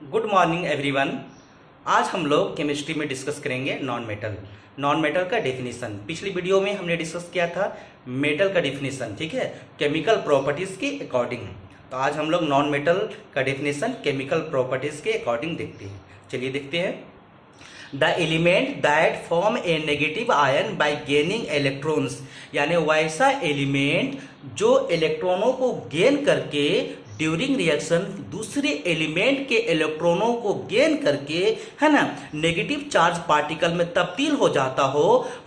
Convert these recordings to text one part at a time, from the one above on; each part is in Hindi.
Good morning everyone. आज हम लोग केमिस्ट्री में डिस्कस करेंगे नॉन मेटल का डेफिनेशन। पिछली वीडियो में हमने डिस्कस किया था मेटल का डेफिनेशन, ठीक है, केमिकल प्रॉपर्टीज के अकॉर्डिंग। तो आज हम लोग नॉन मेटल का डेफिनेशन केमिकल प्रॉपर्टीज के अकॉर्डिंग देखते हैं। चलिए देखते हैं। The element that form A negative ion bye gaining electrons, यानी वैसा एलिमेंट जो इलेक्ट्रॉनों को गेन करके ड्यूरिंग रिएक्शन दूसरे एलिमेंट के इलेक्ट्रॉनों को गेन करके, है ना, नेगेटिव चार्ज पार्टिकल में तब्दील हो जाता हो,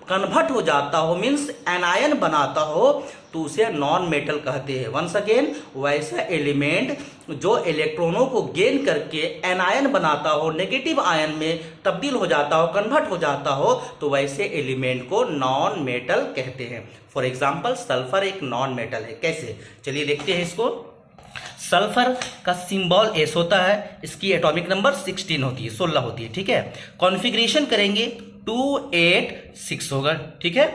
कन्वर्ट हो जाता हो, मीन्स एनायन बनाता हो, तो उसे नॉन मेटल कहते हैं। वंस अगेन, वैसा एलिमेंट जो इलेक्ट्रॉनों को गेन करके एनायन बनाता हो, नेगेटिव आयन में तब्दील हो जाता हो, कन्वर्ट हो जाता हो, तो वैसे एलिमेंट को नॉन मेटल कहते हैं। फॉर एग्जाम्पल, सल्फर एक नॉन मेटल है। कैसे? चलिए देखते हैं इसको। सल्फर का सिंबल एस होता है, इसकी एटॉमिक नंबर 16 होती है, 16 होती है, ठीक है। कॉन्फ़िगरेशन करेंगे 286 होगा, ठीक है।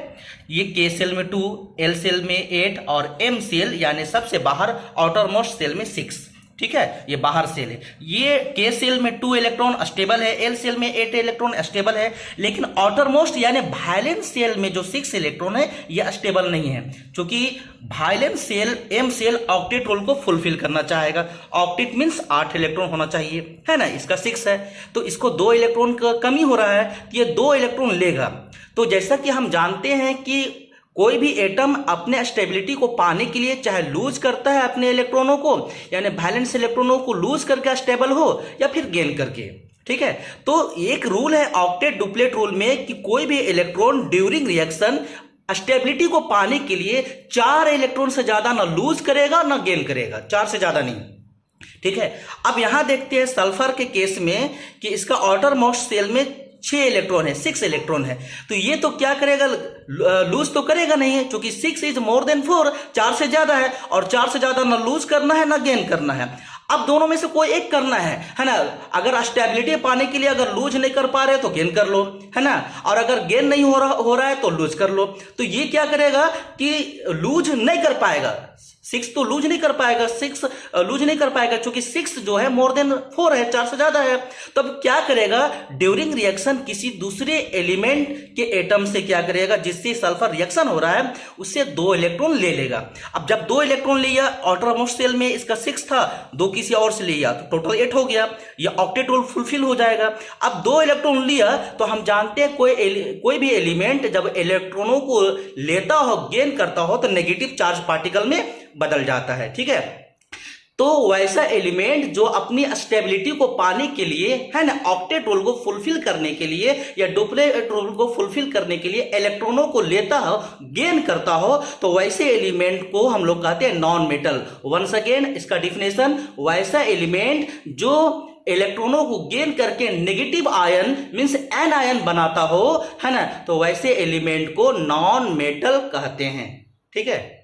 ये के सेल में 2, एल सेल में 8 और एम सेल यानी सबसे बाहर आउटर मोस्ट सेल में 6, ठीक है। ये बाहर सेल है। ये के सेल में 2 इलेक्ट्रॉन स्टेबल है, एल सेल में 8 इलेक्ट्रॉन स्टेबल है, लेकिन आउटर मोस्ट यानी वायलेंस सेल में जो 6 इलेक्ट्रॉन है ये स्टेबल नहीं है, क्योंकि valence shell M shell octet role को फुलफिल करना चाहेगा। ऑक्टेट मीन्स 8 इलेक्ट्रॉन होना चाहिए, है ना। इसका 6 है, तो इसको 2 इलेक्ट्रॉन का कमी हो रहा है, तो ये 2 इलेक्ट्रॉन लेगा। तो जैसा कि हम जानते हैं कि कोई भी एटम अपने स्टेबिलिटी को पाने के लिए चाहे लूज करता है अपने इलेक्ट्रॉनों को, यानी वैलेंस इलेक्ट्रॉनों को लूज करके स्टेबल हो, या फिर गेन करके, ठीक है। तो एक रूल है ऑक्टेट डुप्लेट रूल में कि कोई भी इलेक्ट्रॉन ड्यूरिंग रिएक्शन स्टेबिलिटी को पाने के लिए 4 इलेक्ट्रॉन से ज्यादा ना लूज करेगा ना गेन करेगा, 4 से ज्यादा नहीं, ठीक है। अब यहां देखते हैं सल्फर के केस में कि इसका आउटर मोस्ट सेल में 6 इलेक्ट्रॉन है, 6 इलेक्ट्रॉन है, तो ये तो क्या करेगा, लूज तो करेगा नहीं है, क्योंकि 6 इज मोर देन 4, 4 से ज्यादा है, और 4 से ज्यादा ना लूज करना है ना गेन करना है। अब दोनों में से कोई एक करना है ना। अगर स्टेबिलिटी पाने के लिए अगर लूज नहीं कर पा रहे तो गेन कर लो, है ना, और अगर गेन नहीं हो रहा है तो लूज कर लो। तो ये क्या करेगा कि लूज नहीं कर पाएगा, 6 तो लूज नहीं कर पाएगा, 6 लूज नहीं कर पाएगा, क्योंकि 6 जो है मोर देन 4 है, 4 से ज्यादा है। तब क्या करेगा, ड्यूरिंग रिएक्शन किसी दूसरे एलिमेंट के एटम से क्या करेगा, जिससे सल्फर रिएक्शन हो रहा है उससे 2 इलेक्ट्रॉन ले लेगा। अब जब 2 इलेक्ट्रॉन लिया, आउटर मोस्ट सेल में इसका 6 था, 2 किसी और से लिया तो टोटल 8 हो गया, ये ऑक्टेट रूल फुलफिल हो जाएगा। अब 2 इलेक्ट्रॉन लिया तो हम जानते हैं कोई भी एलिमेंट जब इलेक्ट्रॉनों को लेता हो, गेन करता हो, तो नेगेटिव चार्ज पार्टिकल में बदल जाता है, ठीक है। तो वैसा एलिमेंट जो अपनी स्टेबिलिटी को पाने के लिए, है ना, ऑक्टेट रूल को फुलफिल करने के लिए या डुप्लेट रूल को फुलफिल करने के लिए इलेक्ट्रॉनों को लेता हो, गेन करता हो, तो वैसे एलिमेंट को हम लोग कहते हैं नॉन मेटल। वंस अगेन इसका डिफिनेशन, वैसा एलिमेंट जो इलेक्ट्रॉनों को गेन करके negative ion means anion बनाता हो, है ना, तो वैसे एलिमेंट को नॉन मेटल कहते हैं, ठीक है।